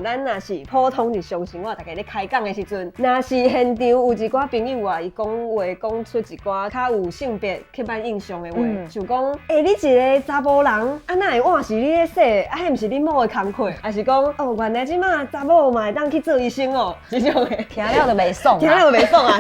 咱若是普通日常生活，大家咧开讲的时阵，若是现场有一寡朋友啊，伊讲话讲出一寡较有性别刻板印象的话，像讲，你一个查甫人，啊哪会碗是你咧洗，啊迄毋是你某的工课，还是讲，原来即马查某嘛会当去做医生哦，这种的，听了就袂爽，听了就袂爽啊！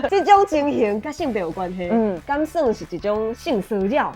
这种情形甲性别有关系，敢算是一种性骚扰。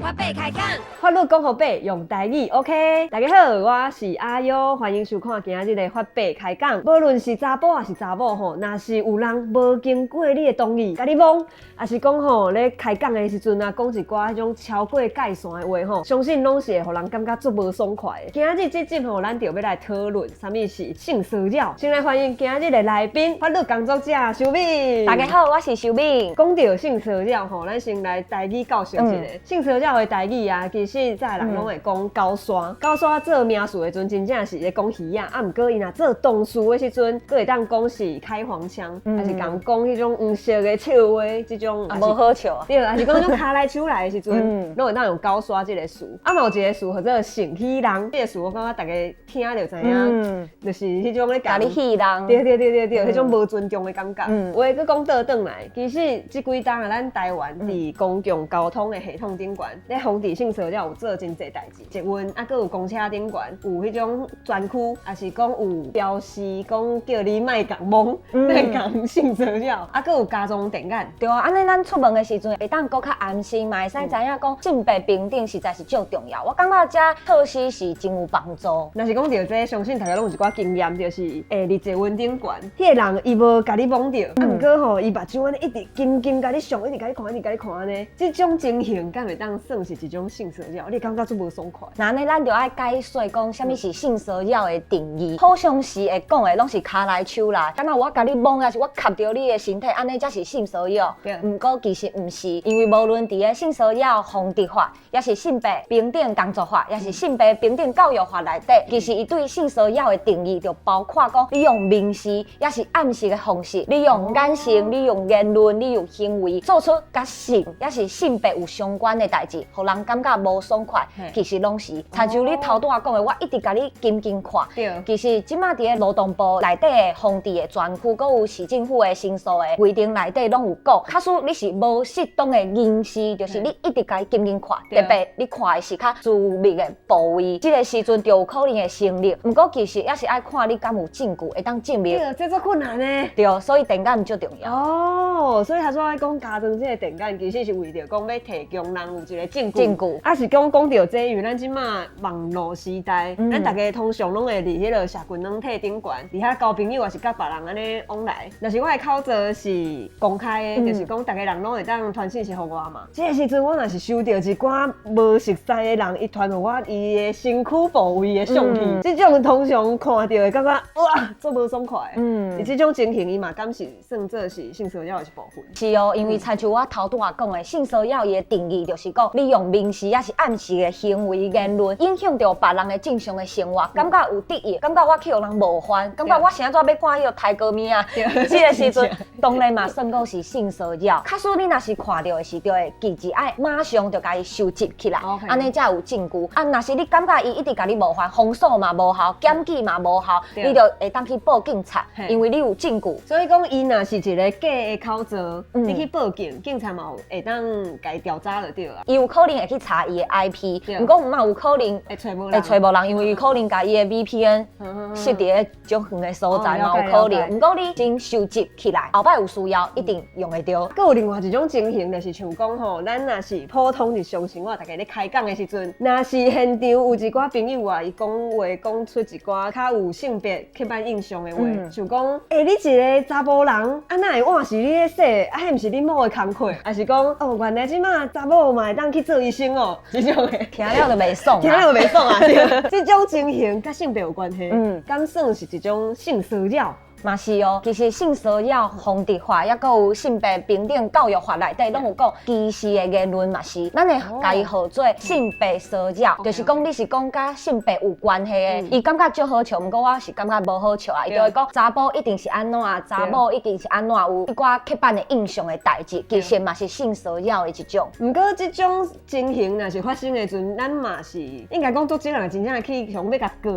发白开讲，法律讲互白，用台语 OK。大家好，我是阿优，欢迎收看今日的法白开讲。无论是查甫还是查某吼，若是有人无经过你的同意，甲你摸，还是讲吼咧开讲的时阵啊，讲一寡迄种超过界线的话吼，相信拢是会互人感觉足无爽快的。今日这集吼，咱就要来讨论啥物是性骚扰。先来欢迎今日的来宾，法律工作者修敏。大家好，我是修敏。讲到性骚扰吼，咱先来台语教学一下。性骚扰的台语啊，其实在人拢会讲高刷。高刷做名词的时阵，真正是咧讲鱼啊。啊，毋过伊若做动词的时阵，佫会当讲是开黄腔，还是讲迄种黄色的笑话，这种啊无好笑。对，还是讲迄种骹来手来的时阵，拢会当用高刷这个词。啊，嘛有一个词叫做性喜人，这个词我感觉大家听就知影，就是迄种咧甲你戏人。对，迄种无尊重的感觉。话佫讲倒转来，其实这几档啊，咱台湾伫公共交通的系统顶悬，咧防治性骚扰有做真侪代志。捷运啊，佫有公车顶悬有迄种专区，还是讲有标示讲叫你莫共摸，莫共性骚扰，啊，佫有加装电眼。对啊，安尼咱出门的时阵会当搁较安心，嘛会使知影讲性别平等实在是最重要。我感觉这措施是真有帮助。若是讲到这，相信大家拢有一寡经验，就是伫捷运顶悬，迄个人伊无甲你摸着，啊，毋过吼伊目睭安尼一直紧甲你上，一直甲你看，一直甲你看安尼，这种情形敢会当算是一种性骚扰？你感觉足无爽快？那安尼咱就要解说讲啥物是性骚扰的定义。好常时会讲的拢是骹来手来，敢若我甲你摸，还是我夹着你的身体，安尼才是性骚扰。毋过其实毋是，因为无论伫个性骚扰防治法，也是性别平等工作法，也是性别平等教育法内底，其实伊对性骚扰的定义就包括讲，你用明示也是暗示的方式，你用眼神，你用言论，你用行为做出甲性也是性别有相关的代志，互人感觉无爽快，其实拢是。亲像你头拄仔讲的，我一直甲你紧紧看。其实即马伫个劳动部内底的防治的专区，佮有市政府的申诉的规定内底拢有讲，假使你是无适当的凝视，就是你一直甲伊紧紧看，特别你看的是较私密的部位，这个时阵就有可能会成立。毋过其实也是爱看你敢有证据会当证明。这做困难呢。对，所以电眼最重要。哦，所以他说爱讲加装这个电眼，其实是为着讲要提供人有一个证据。证据。啊是讲到这，因为咱即马网络时代，咱大家通常拢会伫迄个社群软体顶悬，伫遐交朋友，还是甲别人安尼往来。若是我的口座是公开的，就是讲大家人拢会当传信息互我嘛。这个时阵我若是收到一寡无熟悉的人，伊传互我伊的身躯部位的相片，这种通常看到会感觉哇，足无爽快。这种情形伊嘛敢是算作是性骚扰的一部分。是哦，因为亲像我头拄仔讲的，性骚扰伊的定义就是讲，你用明示也是暗示的行为言论，影响到别人的正常的生活，感觉有敌意，感觉我去互人冒犯，感觉我现在要看迄个泰国面啊，这个时阵当然嘛算讲是性骚扰。假使你若是看到的是，就会记一爱马上就甲伊收集起来，安尼才有证据。啊，若是你感觉伊一直甲你冒犯，封锁嘛无效，检举嘛无效，你就会当去报警察，因为你有证据。所以讲，伊若是一个假的口座，你去报警，警察嘛会当甲伊调查就对了。伊有可能会去查伊的 IP， 不过嘛有可能会找无人，因为有可能甲伊的 VPN 设伫个种远的所在嘛有可能。不过你先收集起来，后摆有需要一定用得到。佮有另外一种情形，就是像讲吼，咱若是普通日常生活，大家咧开讲的时阵，若是现场有一寡朋友啊，伊讲话讲出一寡较有性别刻板印象的话，像讲，你一个查甫人，啊哪会碗是你咧洗，啊迄毋是你某的工课，还是讲，原来即马查某嘛会当去做医生哦，这种的，听了就袂爽，听了就袂爽啊！这种情形甲性别有关系，敢算是一种性骚扰？嘛是哦。其实性骚扰防治法，也佮有性别平等教育法内底，拢有讲歧视的言论嘛是，咱会家己号做性别骚扰，就是讲你是讲甲性别有关系的，伊感觉足好笑，毋过我是感觉无好笑啊，伊就会讲查甫一定是安怎啊，查某一定是安怎，有一寡刻板的印象的代志，其实嘛是性骚扰的一种。毋过即种情形若是发生的阵，咱嘛是应该讲做这人真正去想要甲告，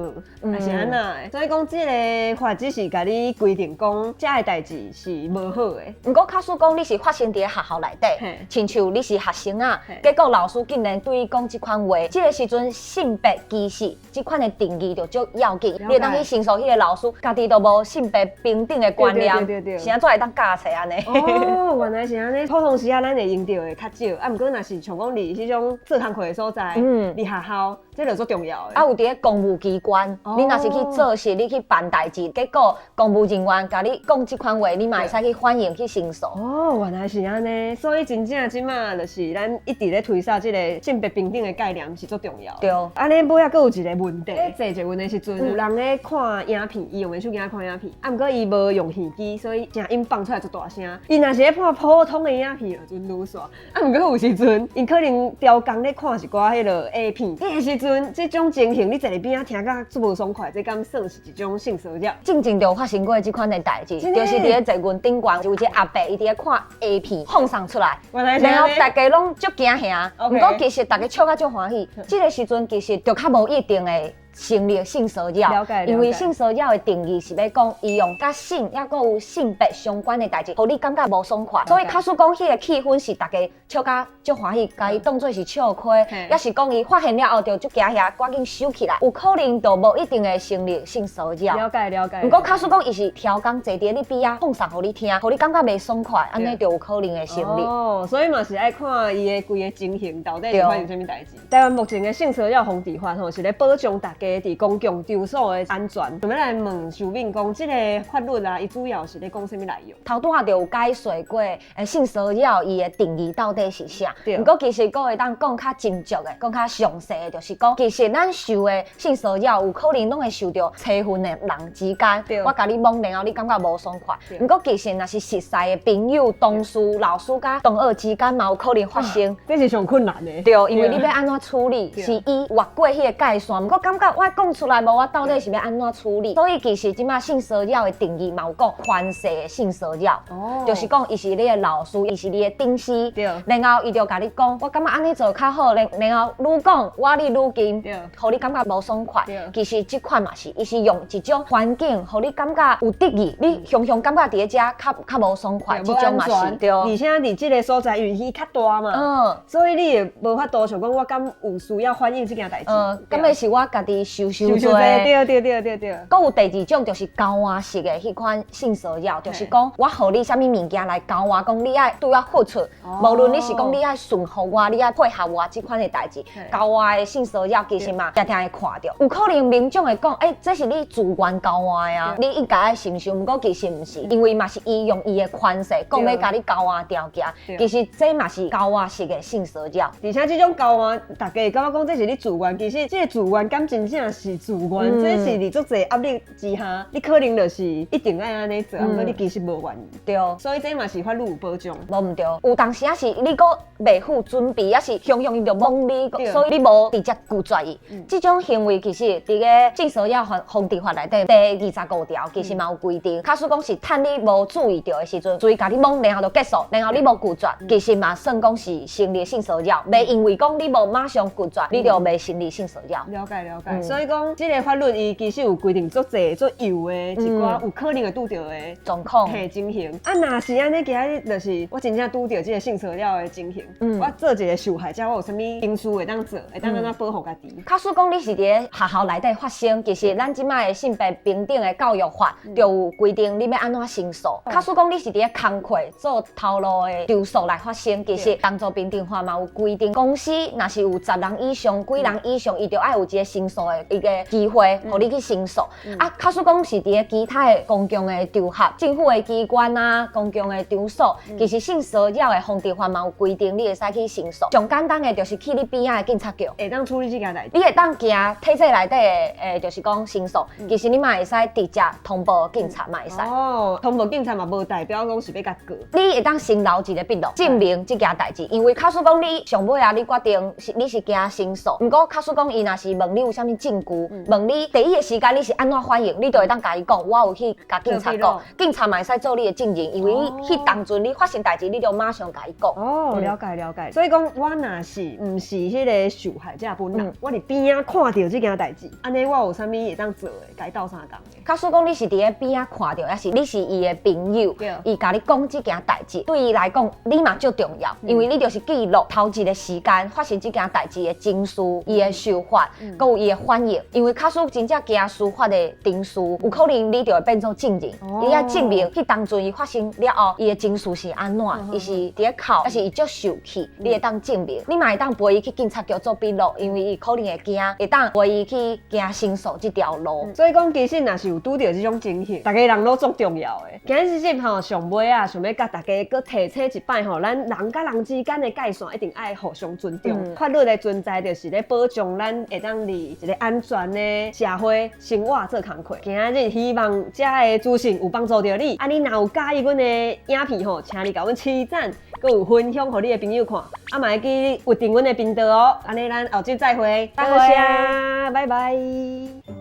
也是安那的。所以讲即个法只是甲你规定讲，遮个代志是无好的。毋过假使讲你是发生伫学校内底，亲像你是学生啊，结果老师竟然对伊讲即款话，即个时阵性别歧视即款的定义就足要紧。你会当去申诉迄个老师，家己都无性别平等的观念，是安怎会当教册安尼？哦，原来是安尼。普通时啊，咱会用到的较少，啊，毋过若是像讲伫迄种做工课的所在，伫学校，这就足重要的。啊，有伫咧公务机关，你若是去做事，你去办代志，结果公务人员甲你讲即款话，你嘛会使去反映去申诉。哦，原来是安尼，所以真正即马就是咱一直咧推销即个性别平等的概念是足重要。对。安尼尾仔佫有一个问题，坐一个问题时阵，有人咧看影片，伊用的手机看影片，啊，毋过伊无用耳机，所以声音放出来足大声。伊若是咧看普通的影片，就愈煞。啊，毋过有时阵，伊可能调工咧看一寡迄落 A 片，迄个时阵，即种情形你坐伫边仔听甲足无爽快，这敢算是一种性骚扰？正就有发生过即款的代志，就是伫咧坐阮顶悬有一个阿伯，伊伫咧看 A 片放送出来，然后大家拢足惊吓，毋过其实大家笑甲足欢喜。即个时阵其实就较无一定的。成立性骚扰，因为性骚扰的定义是要讲伊用甲性，也佮有性别相关的代志，互你感觉无爽快。所以假使讲迄个气氛是大家笑甲足欢喜，甲伊当作是笑亏，也是讲伊发现了后就足惊吓，赶紧收起来，有可能就无一定会成立性骚扰。了解。不过假使讲伊是调工坐伫你边仔放送互你听，互你感觉袂爽快，安尼就有可能会成立。哦，所以嘛是爱看伊的规个情形到底是发生啥物代志。台湾目前的性骚扰防治法吼是咧保障大家伫公共场所的安全。想要来问秀敏讲，即个法律啊，伊主要是咧讲啥物内容？头拄仔就有解说过，性骚扰伊的定义到底是啥？不过其实佫会当讲较精确的，讲较详细的，就是讲，其实咱受的性骚扰有可能拢会受到欺负的人之间，我甲你摸，然后你感觉无爽快。不过其实若是熟识的朋友、同事、老师甲同学之间嘛有可能发生。这是上困难的。对，因为你要安怎处理，是伊越过迄个界线。不过感觉我讲出来无，我到底是要安怎处理？所以其实即马性骚扰的定义嘛有讲宽适的性骚扰，就是讲伊是你的老师，伊是你的顶司，然后伊就甲你讲，我感觉安尼做较好，然后愈讲我你愈紧，互你感觉无爽快。其实即款嘛是，伊是用一种环境，互你感觉有得意，你常常感觉伫咧遮较无爽快，即种嘛是对。而且伫即个所在运气较大嘛，所以你也无法度想讲我敢有需要反映即件代志。咁咪是我家己受做。对。佫有第二种就是交换式的迄款性骚扰，就是讲我互你啥物物件来交换，讲你爱对我付出，无论你是讲你爱顺服我，你爱配合我即款的代志，交换的性骚扰其实嘛，常常会看到，有可能民众会讲，这是你自愿交换的啊，你应该爱承受，毋过其实毋是，因为嘛是伊用伊的权势讲要甲你交换条件，其实这嘛是交换式的性骚扰。而且这种交换，大家会感觉讲这是你自愿，其实这个自愿感真正是自愿，这是伫足侪压力之下，你可能就是一定爱安尼做，毋过你其实无愿意。对，所以这嘛是法律有保障。无毋对，有当时也是你佫未负准备，也是雄雄伊就蒙你，所以你无直接拒绝伊。这种行为其实伫个性骚扰防治法内底第25条其实嘛有规定，假使讲是趁你无注意到的时阵，随甲你蒙，然后就结束，然后你无拒绝，其实嘛算讲是成立性骚扰，袂因为讲你无马上拒绝，你就袂成立性骚扰。了解。所以讲，这个法律伊其实有规定足侪足有的一寡有可能会拄到的状况，情形。啊，若是安尼，今日就是我真正拄到这个性骚扰的情形，我做一个受害者，我有啥物因素会当做，会当安怎保护家己？假使讲你是伫学校内底发生，其实咱即摆的性别平等的教育法就有规定你要安怎申诉。假使讲你是伫咧工课做头路的场所来发生，其实工作平等法嘛有规定，公司若是有10人以上、几人以上，伊就爱有一个申诉诉的一个机会，互你去申诉。啊，假使讲是伫咧其他的公共的场合、政府的机关啊、公共的场所，其实性骚扰的防治法嘛有规定，你会使去申诉。上简单的就是去你边仔的警察局，会当处理这件代志。你会当行体制内底的，就是讲申诉。其实你嘛会使直接通报警察嘛会使。哦，通报警察嘛，无代表讲是要甲告。你会当先留一个笔录，证明这件代志。因为假使讲你上尾啊，你决定你是惊申诉，不过假使讲伊若是问你有啥物证据，问你第一个时间你是安怎反应，你就会当甲伊讲，我有去甲警察讲，警察嘛会使做你的证人，因为你迄当阵你发生代志，你就马上甲伊讲。哦，了解了解。所以讲，我若是毋是迄个受害者本人，我伫边仔看到这件代志，安尼我有啥物会当做的，该斗相共的。假使讲你是伫咧边仔看到，还是你是伊的朋友，伊甲你讲这件代志，对伊来讲，你嘛最重要，因为你就是记录头一个时间发生这件代志的情绪、伊的想法，佮有伊的反应。因为假使真正行司法的程序，有可能你就会变做证人，你要证明迄当阵伊发生了后，伊的情绪是安怎，伊是伫咧哭，还是伊足受气，你会当证明。你嘛会当陪伊去警察局做笔录，因为伊可能会惊，会当陪伊去行申诉这条路。所以讲，其实若是有拄到这种情形，大家人都足重要的。今日这集吼，上尾啊，想要甲大家搁提醒一摆吼，咱人甲人之间的界线一定爱互相尊重。法律的存在就是咧保障咱会当伫一个安全的社会生活做工课。今日希望这个资讯有帮助到你，啊，你若有介意阮的影片吼，请你甲阮取赞，搁有分享互你的朋友看，啊，嘛会记订阅阮的频道哦。安尼咱后集再会，多谢，拜拜。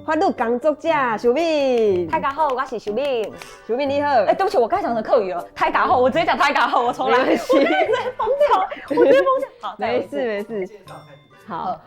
法律工作者小敏，大家好，我是小敏。小敏你好。哎，对不起，我刚才讲的客语了，太打后，我直接讲太打后，我重来。没关系，我直接疯掉，我直接疯掉。好，没事没事。好。